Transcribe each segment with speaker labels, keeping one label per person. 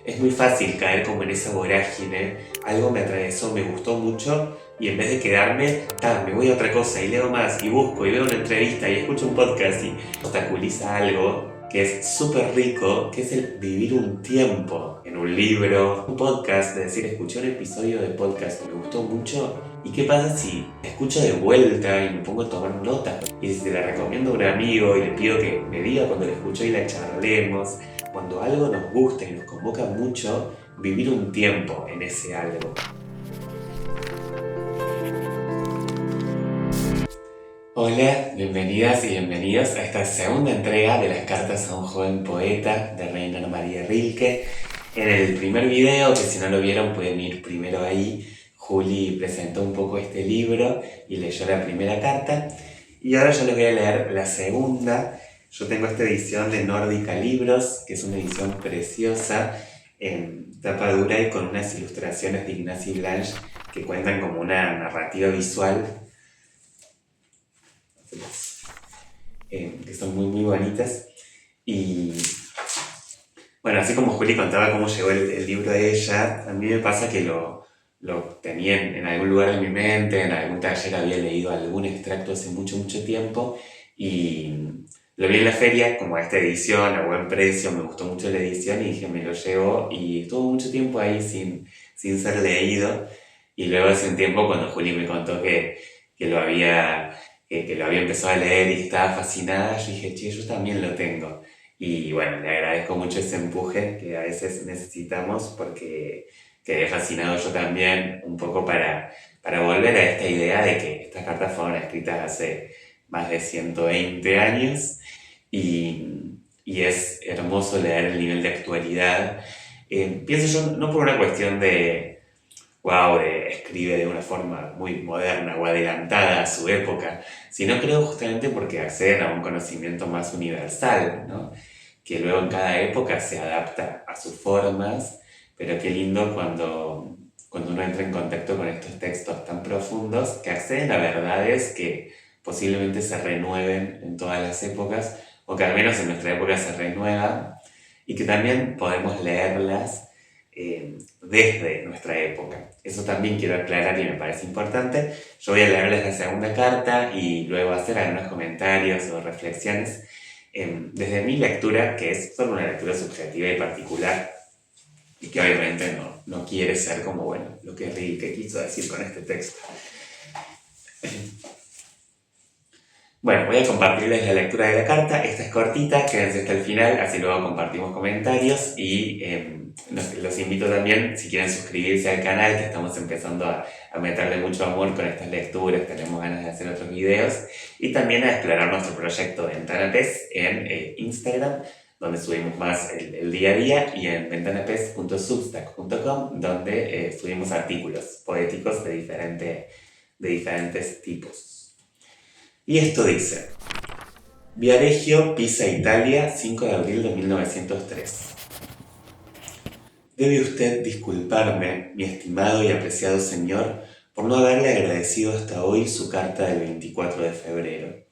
Speaker 1: es muy fácil caer como en esa vorágine. Algo me atravesó, me gustó mucho y en vez de quedarme, me voy a otra cosa y leo más y busco y veo una entrevista y escucho un podcast y obstaculiza algo que es súper rico, que es el vivir un tiempo en un libro, un podcast, es decir, escuché un episodio de podcast que me gustó mucho. ¿Y qué pasa si escucho de vuelta y me pongo a tomar notas? Y si se la recomiendo a un amigo y le pido que me diga cuando la escuchó y la charlemos. Cuando algo nos gusta y nos convoca mucho, vivir un tiempo en ese algo. Hola, bienvenidas y bienvenidos a esta segunda entrega de las cartas a un joven poeta de Reina Ana María Rilke. En el primer video, que si no lo vieron pueden ir primero ahí, Juli presentó un poco este libro y leyó la primera carta. Y ahora yo les voy a leer la segunda. Yo tengo esta edición de Nórdica Libros, que es una edición preciosa, en tapa dura y con unas ilustraciones de Ignacy Blanche que cuentan como una narrativa visual que son muy bonitas. Y bueno, así como Juli contaba cómo llegó el libro de ella, a mí me pasa que lo tenía en algún lugar de mi mente, en algún taller había leído algún extracto hace mucho tiempo y lo vi en la feria como esta edición a buen precio, me gustó mucho la edición y dije me lo llevo y estuvo mucho tiempo ahí sin ser leído. Y luego hace un tiempo cuando Juli me contó que lo había que lo había empezado a leer y que estaba fascinada, yo dije, che, yo también lo tengo. Y bueno, le agradezco mucho ese empuje que a veces necesitamos porque quedé fascinado yo también un poco para volver a esta idea de que estas cartas fueron escritas hace más de 120 años y es hermoso leer el nivel de actualidad. Pienso yo, no por una cuestión de wow, escribe de una forma muy moderna o adelantada a su época, sino creo justamente porque acceden a un conocimiento más universal, ¿no? Que luego en cada época se adapta a sus formas, pero qué lindo cuando uno entra en contacto con estos textos tan profundos que acceden a verdades que posiblemente se renueven en todas las épocas, o que al menos en nuestra época se renuevan, y que también podemos leerlas desde nuestra época. Eso también quiero aclarar y me parece importante. Yo voy a leerles la segunda carta y luego hacer algunos comentarios o reflexiones desde mi lectura, que es solo una lectura subjetiva y particular y que obviamente no quiere ser como, bueno, lo que Rilke quiso decir con este texto. Bueno, voy a compartirles la lectura de la carta. Esta es cortita, quédense hasta el final, así luego compartimos comentarios y los invito también, si quieren suscribirse al canal, que estamos empezando a meterle mucho amor con estas lecturas, tenemos ganas de hacer otros videos, y también a explorar nuestro proyecto Ventanapes en Instagram, donde subimos más el día a día, y en ventanapes.substack.com, donde subimos artículos poéticos de diferentes tipos. Y esto dice: Viareggio, Pisa, Italia, 5 de abril de 1903. Debe usted disculparme, mi estimado y apreciado señor, por no haberle agradecido hasta hoy su carta del 24 de febrero.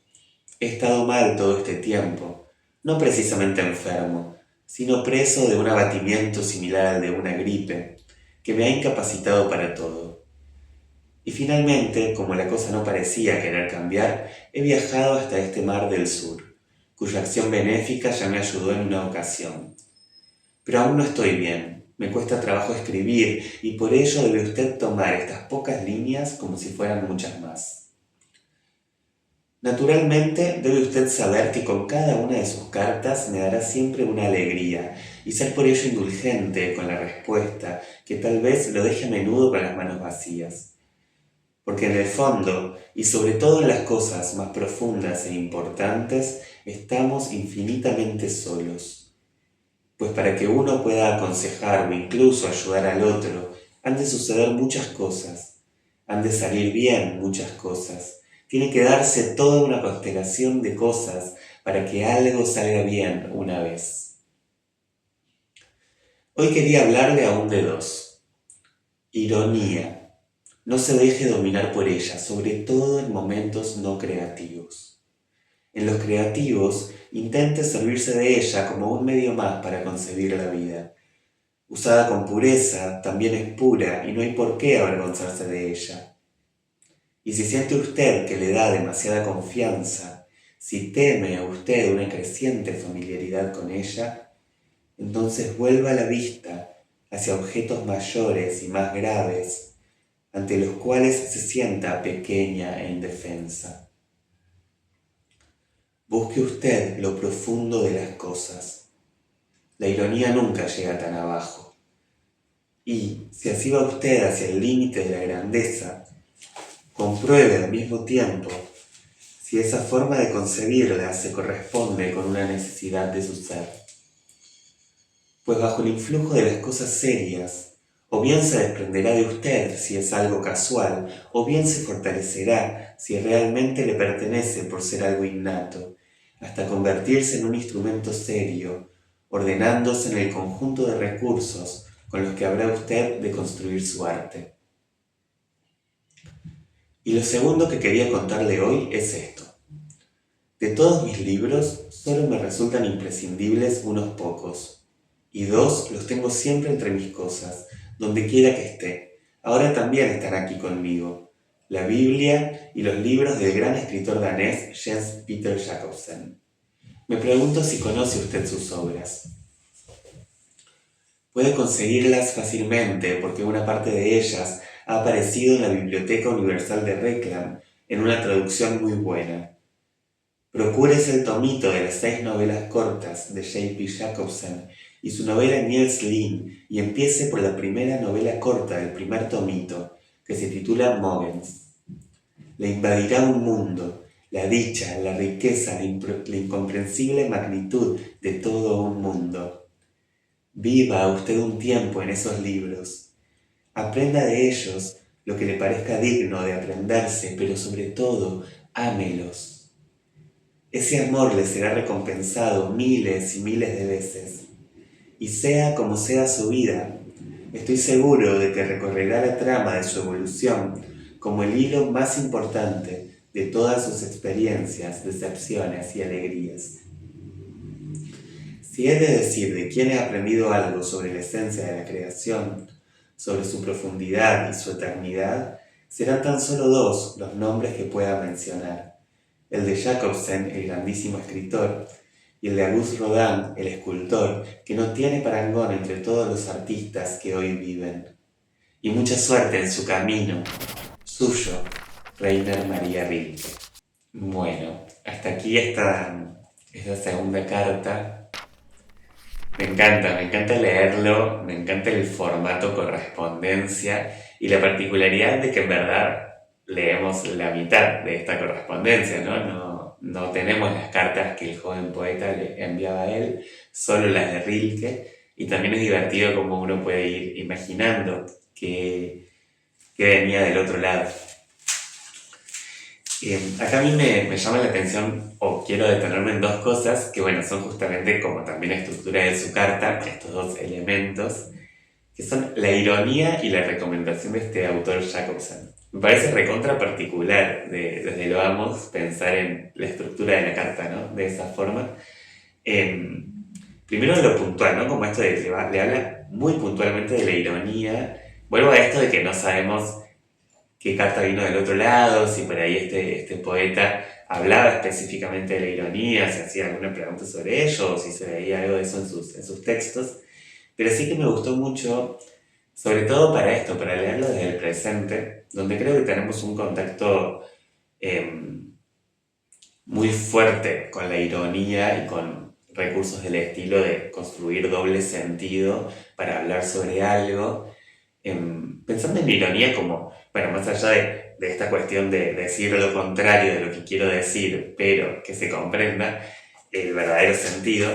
Speaker 1: He estado mal todo este tiempo, no precisamente enfermo, sino preso de un abatimiento similar al de una gripe, que me ha incapacitado para todo. Y finalmente, como la cosa no parecía querer cambiar, he viajado hasta este mar del sur, cuya acción benéfica ya me ayudó en una ocasión. Pero aún no estoy bien, me cuesta trabajo escribir y por ello debe usted tomar estas pocas líneas como si fueran muchas más. Naturalmente, debe usted saber que con cada una de sus cartas me dará siempre una alegría y ser por ello indulgente con la respuesta, que tal vez lo deje a menudo con las manos vacías. Porque en el fondo, y sobre todo en las cosas más profundas e importantes, estamos infinitamente solos. Pues para que uno pueda aconsejar o incluso ayudar al otro, han de suceder muchas cosas, han de salir bien muchas cosas, tiene que darse toda una constelación de cosas para que algo salga bien una vez. Hoy quería hablarle aún de dos: ironía. No se deje dominar por ella, sobre todo en momentos no creativos. En los creativos, intente servirse de ella como un medio más para concebir la vida. Usada con pureza, también es pura y no hay por qué avergonzarse de ella. Y si siente usted que le da demasiada confianza, si teme a usted una creciente familiaridad con ella, entonces vuelva la vista hacia objetos mayores y más graves, ante los cuales se sienta pequeña e indefensa. Busque usted lo profundo de las cosas. La ironía nunca llega tan abajo. Y, si así va usted hacia el límite de la grandeza, compruebe al mismo tiempo si esa forma de concebirla se corresponde con una necesidad de su ser. Pues bajo el influjo de las cosas serias, o bien se desprenderá de usted si es algo casual, o bien se fortalecerá si realmente le pertenece por ser algo innato, hasta convertirse en un instrumento serio, ordenándose en el conjunto de recursos con los que habrá usted de construir su arte. Y lo segundo que quería contarle hoy es esto. De todos mis libros, solo me resultan imprescindibles unos pocos, y dos los tengo siempre entre mis cosas, donde quiera que esté. Ahora también están aquí conmigo, la Biblia y los libros del gran escritor danés Jens Peter Jacobsen. Me pregunto si conoce usted sus obras. Puede conseguirlas fácilmente porque una parte de ellas ha aparecido en la Biblioteca Universal de Reclam en una traducción muy buena. Procúrese el tomito de las 6 novelas cortas de J.P. Jacobsen y su novela Niels Lyn y empiece por la primera novela corta del primer tomito, que se titula Mogens. Le invadirá un mundo, la dicha, la riqueza, la incomprensible magnitud de todo un mundo. Viva usted un tiempo en esos libros. Aprenda de ellos lo que le parezca digno de aprenderse, pero sobre todo, ámelos. Ese amor le será recompensado miles y miles de veces. Y sea como sea su vida, estoy seguro de que recorrerá la trama de su evolución como el hilo más importante de todas sus experiencias, decepciones y alegrías. Si he de decir de quién he aprendido algo sobre la esencia de la creación, sobre su profundidad y su eternidad, serán tan solo dos los nombres que pueda mencionar. El de Jacobsen, el grandísimo escritor, y el de Auguste Rodin, el escultor, que no tiene parangón entre todos los artistas que hoy viven. Y mucha suerte en su camino. Suyo, Rainer Maria Rilke. Bueno, hasta aquí esta segunda carta. Me encanta leerlo, me encanta el formato correspondencia y la particularidad de que en verdad leemos la mitad de esta correspondencia, ¿no? No tenemos las cartas que el joven poeta le enviaba a él, solo las de Rilke, y también es divertido como uno puede ir imaginando que venía del otro lado. Acá a mí me llama la atención, o quiero detenerme en dos cosas, que bueno, son justamente como también la estructura de su carta, estos dos elementos, que son la ironía y la recomendación de este autor Jacobsen. Me parece recontra particular, desde lo vamos, pensar en la estructura de la carta, ¿no? De esa forma. Primero lo puntual, ¿no? Como esto de que le habla muy puntualmente de la ironía. Vuelvo a esto de que no sabemos qué carta vino del otro lado, si por ahí este poeta hablaba específicamente de la ironía, si hacía alguna pregunta sobre ello, o si se veía algo de eso en sus textos. Pero sí que me gustó mucho, sobre todo para esto, para leerlo desde el presente, donde creo que tenemos un contacto muy fuerte con la ironía y con recursos del estilo de construir doble sentido para hablar sobre algo. Pensando en la ironía como, bueno, más allá de esta cuestión de decir lo contrario de lo que quiero decir, pero que se comprenda el verdadero sentido,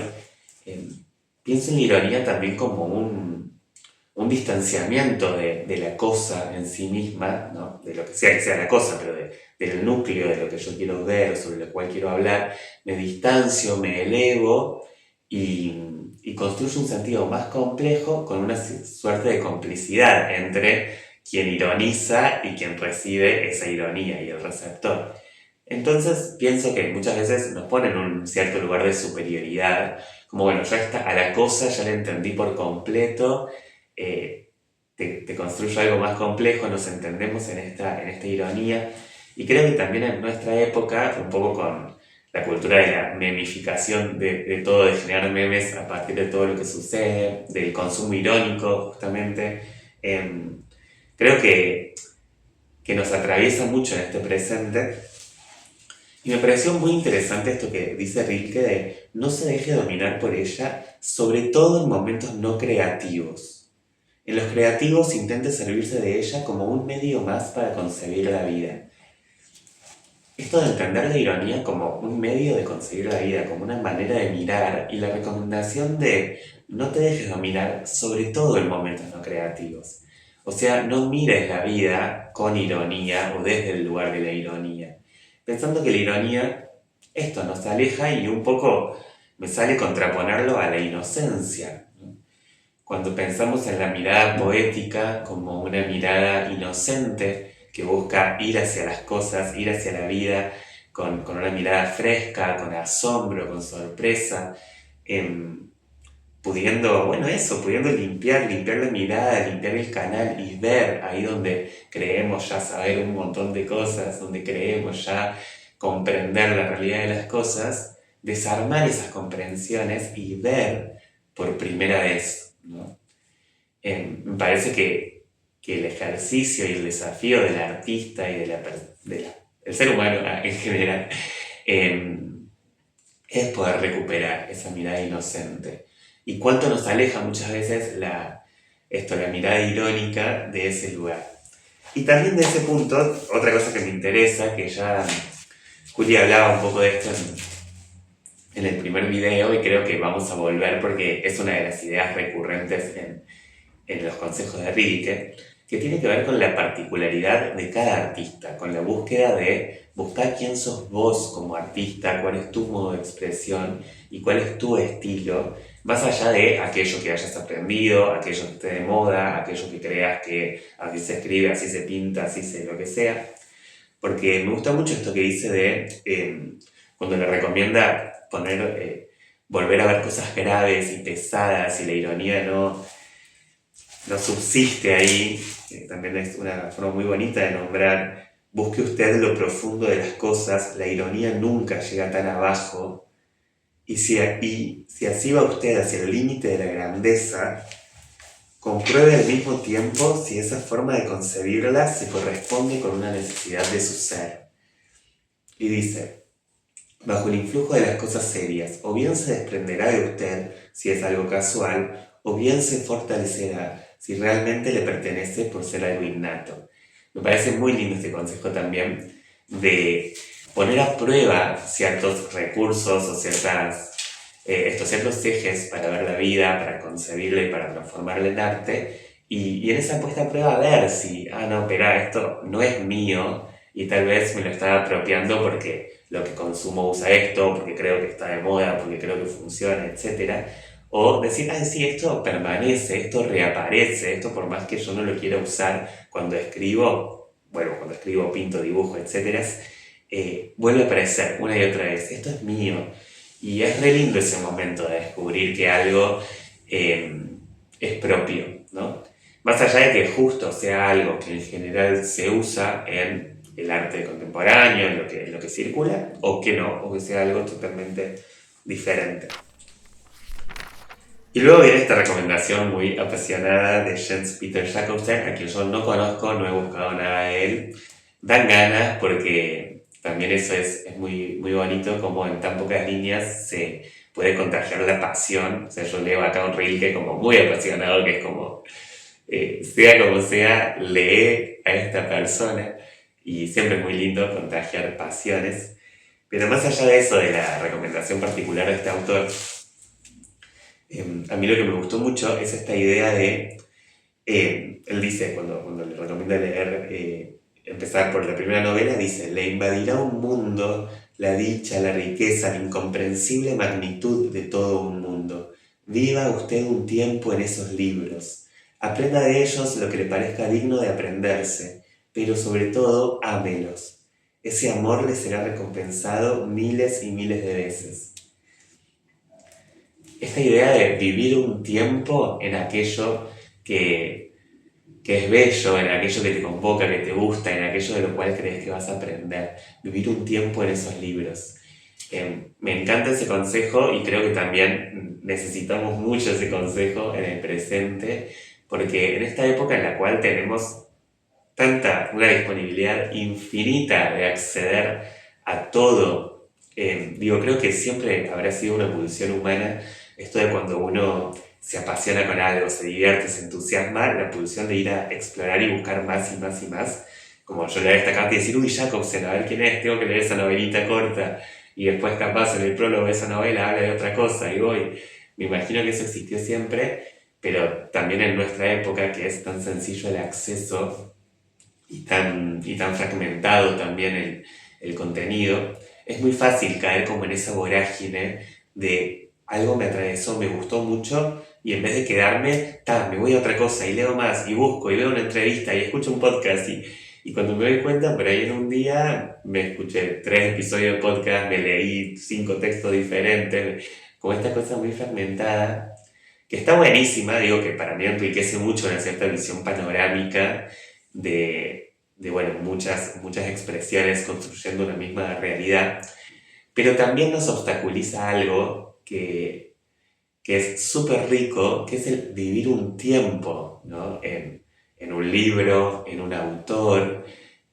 Speaker 1: pienso en la ironía también como un distanciamiento de la cosa en sí misma, ¿no? De lo que sea la cosa, pero del núcleo de lo que yo quiero ver, sobre lo cual quiero hablar, me distancio, me elevo y construyo un sentido más complejo con una suerte de complicidad entre quien ironiza y quien recibe esa ironía y el receptor. Entonces pienso que muchas veces nos ponen en un cierto lugar de superioridad, como bueno, a la cosa ya la entendí por completo te construyo algo más complejo, nos entendemos en esta ironía. Y creo que también en nuestra época, un poco con la cultura de la memificación de todo, de generar memes a partir de todo lo que sucede, del consumo irónico, justamente, em, creo que nos atraviesa mucho en este presente. Y me pareció muy interesante esto que dice Rilke de no se deje dominar por ella, sobre todo en momentos no creativos. En los creativos intente servirse de ella como un medio más para concebir la vida. Esto de entender la ironía como un medio de concebir la vida, como una manera de mirar, y la recomendación de no te dejes dominar, sobre todo en momentos no creativos. O sea, no mires la vida con ironía o desde el lugar de la ironía, pensando que la ironía, esto nos aleja y un poco me sale contraponerlo a la inocencia. Cuando pensamos en la mirada poética como una mirada inocente que busca ir hacia las cosas, ir hacia la vida con una mirada fresca, con asombro, con sorpresa, em, pudiendo, bueno, eso, pudiendo limpiar la mirada, limpiar el canal y ver ahí donde creemos ya saber un montón de cosas, donde creemos ya comprender la realidad de las cosas, desarmar esas comprensiones y ver por primera vez, ¿no? Me parece que el ejercicio y el desafío del artista y del ser humano en general es poder recuperar esa mirada inocente. Y cuánto nos aleja muchas veces la mirada irónica de ese lugar. Y también de ese punto, otra cosa que me interesa, que ya Juli hablaba un poco de esto en el primer video y creo que vamos a volver porque es una de las ideas recurrentes en los consejos de Rilke, que tiene que ver con la particularidad de cada artista, con la búsqueda de buscar quién sos vos como artista, cuál es tu modo de expresión y cuál es tu estilo, más allá de aquello que hayas aprendido, aquello que esté de moda, aquello que creas que así se escribe, así se pinta, así se lo que sea. Porque me gusta mucho esto que dice de cuando le recomienda volver a ver cosas graves y pesadas y la ironía no subsiste ahí, también es una forma muy bonita de nombrar, busque usted lo profundo de las cosas, la ironía nunca llega tan abajo, y si así va usted hacia el límite de la grandeza, compruebe al mismo tiempo si esa forma de concebirla se corresponde con una necesidad de su ser. Y dice, bajo el influjo de las cosas serias, o bien se desprenderá de usted si es algo casual, o bien se fortalecerá si realmente le pertenece por ser algo innato. Me parece muy lindo este consejo también de poner a prueba ciertos recursos o ciertos ejes para ver la vida, para concebirla y para transformarla en arte. Y en esa puesta a prueba ver si, no, espera, esto no es mío y tal vez me lo estaba apropiando porque lo que consumo usa esto, porque creo que está de moda, porque creo que funciona, etc. O decir, sí, esto permanece, esto reaparece, esto por más que yo no lo quiera usar cuando escribo, pinto, dibujo, etc., vuelve a aparecer una y otra vez, esto es mío. Y es re lindo ese momento de descubrir que algo es propio, ¿no? Más allá de que justo sea algo que en general se usa en el arte contemporáneo, en lo que circula, o que no, o que sea algo totalmente diferente. Y luego viene esta recomendación muy apasionada de Jens Peter Jacobsen, a quien yo no conozco, no he buscado nada de él. Dan ganas porque también eso es muy, muy bonito, como en tan pocas líneas se puede contagiar la pasión. O sea, yo leo acá un Rilke como muy apasionado, que es como, sea como sea, lee a esta persona. Y siempre es muy lindo contagiar pasiones. Pero más allá de eso, de la recomendación particular de este autor, a mí lo que me gustó mucho es esta idea de, él dice, cuando le recomienda leer, empezar por la primera novela, dice, le invadirá un mundo, la dicha, la riqueza, la incomprensible magnitud de todo un mundo. Viva usted un tiempo en esos libros. Aprenda de ellos lo que le parezca digno de aprenderse, pero sobre todo, ámelos. Ese amor le será recompensado miles y miles de veces. Esta idea de vivir un tiempo en aquello que es bello, en aquello que te convoca, que te gusta, en aquello de lo cual crees que vas a aprender. Vivir un tiempo en esos libros. Me encanta ese consejo y creo que también necesitamos mucho ese consejo en el presente, porque en esta época en la cual tenemos una disponibilidad infinita de acceder a todo, creo que siempre habrá sido una pulsión humana esto de cuando uno se apasiona con algo, se divierte, se entusiasma, la pulsión de ir a explorar y buscar más y más y más, como yo le destacaba y decir, uy, Jacobsen, a ver quién es, tengo que leer esa novelita corta, y después capaz en el prólogo de esa novela habla de otra cosa, y voy. Me imagino que eso existió siempre, pero también en nuestra época, que es tan sencillo el acceso y tan fragmentado también el contenido, es muy fácil caer como en esa vorágine de algo me atravesó, me gustó mucho, y en vez de quedarme, me voy a otra cosa y leo más y busco y veo una entrevista y escucho un podcast y cuando me doy cuenta, por ahí en un día me escuché 3 episodios de podcast, me leí 5 textos diferentes, como esta cosa muy fragmentada, que está buenísima, digo que para mí enriquece mucho una cierta visión panorámica de muchas expresiones construyendo una misma realidad, pero también nos obstaculiza algo que es súper rico, que es el vivir un tiempo, ¿no? En un libro, en un autor,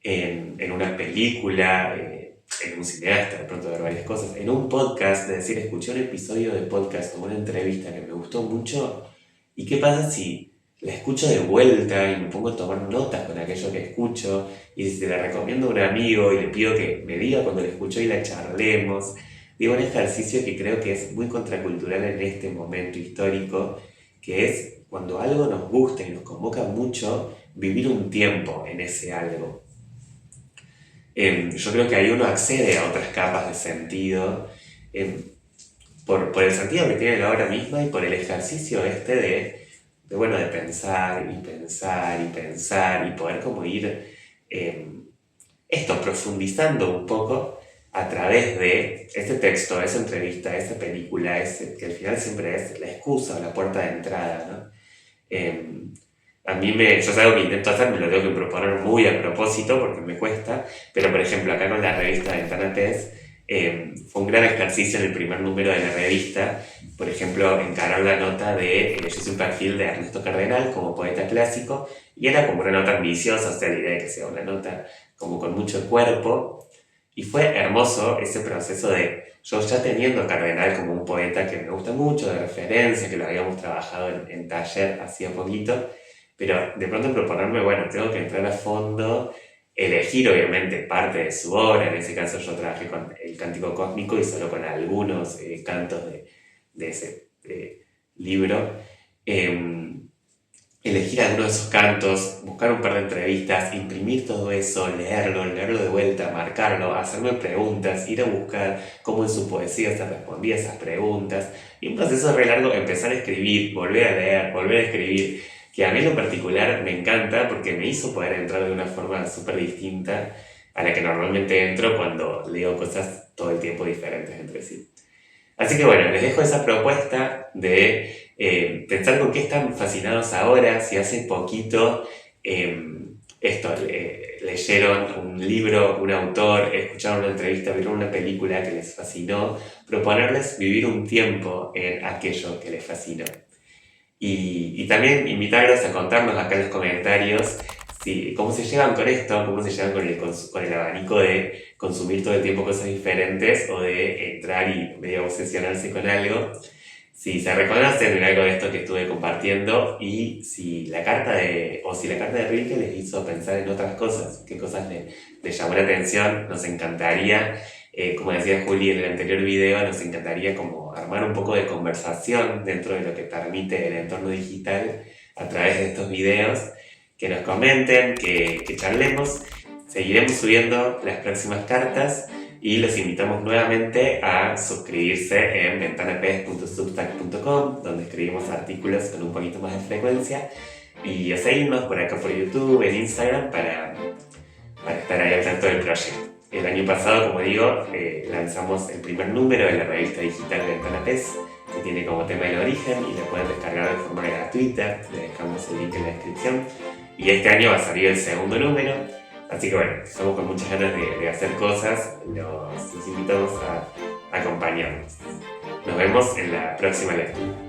Speaker 1: en una película, en un cineasta, de pronto ver varias cosas, en un podcast, de decir, escuché un episodio de podcast o una entrevista que me gustó mucho, ¿y qué pasa si la escucho de vuelta y me pongo a tomar notas con aquello que escucho? Y si se la recomiendo a un amigo y le pido que me diga cuando la escuchó y la charlemos. Digo, un ejercicio que creo que es muy contracultural en este momento histórico, que es cuando algo nos gusta y nos convoca mucho, vivir un tiempo en ese algo. Yo creo que ahí uno accede a otras capas de sentido, por el sentido que tiene la obra misma y por el ejercicio de pensar y pensar y pensar y poder como ir profundizando un poco a través de ese texto, esa entrevista, esa película, que al final siempre es la excusa o la puerta de entrada, ¿no? Yo es algo que intento hacer, me lo tengo que proponer muy a propósito porque me cuesta, pero por ejemplo acá con la revista Ventana Test, fue un gran ejercicio en el primer número de la revista, por ejemplo, encarar la nota de Yo soy un perfil de Ernesto Cardenal como poeta clásico, y era como una nota ambiciosa, o sea, la idea de que sea una nota como con mucho cuerpo, y fue hermoso ese proceso de yo ya teniendo a Cardenal como un poeta que me gusta mucho, de referencia, que lo habíamos trabajado en taller hacía poquito, pero de pronto proponerme, tengo que entrar a fondo, elegir obviamente parte de su obra, en ese caso yo trabajé con el Cántico Cósmico y solo con algunos cantos de ese libro, elegir alguno de esos cantos, buscar un par de entrevistas, imprimir todo eso, leerlo de vuelta, marcarlo, hacerme preguntas, ir a buscar cómo en su poesía se respondía a esas preguntas, y un proceso re largo, empezar a escribir, volver a leer, volver a escribir, que a mí en lo particular me encanta porque me hizo poder entrar de una forma súper distinta a la que normalmente entro cuando leo cosas todo el tiempo diferentes entre sí. Así que les dejo esa propuesta de pensar con qué están fascinados ahora, si hace poquito leyeron un libro, un autor, escucharon una entrevista, vieron una película que les fascinó, proponerles vivir un tiempo en aquello que les fascinó. Y también invitarlos a contarnos acá en los comentarios cómo se llevan con esto, cómo se llevan con el abanico de consumir todo el tiempo cosas diferentes o de entrar y medio obsesionarse con algo. Si se reconocen en algo de esto que estuve compartiendo y si la carta de Rilke les hizo pensar en otras cosas, qué cosas les llamó la atención, nos encantaría. Como decía Juli en el anterior video, nos encantaría como armar un poco de conversación dentro de lo que permite el entorno digital a través de estos videos, que nos comenten, que charlemos. Seguiremos subiendo las próximas cartas y los invitamos nuevamente a suscribirse en ventanapes.substack.com, donde escribimos artículos con un poquito más de frecuencia, y a seguirnos por acá por YouTube, en Instagram, para estar ahí al tanto del proyecto. El año pasado, como digo, lanzamos el primer número de la revista digital Ventana Pes, que tiene como tema el origen y lo pueden descargar de forma gratuita. Le dejamos el link en la descripción. Y este año va a salir el segundo número. Así que bueno, estamos con muchas ganas de hacer cosas. Los invitamos a acompañarnos. Nos vemos en la próxima lectura.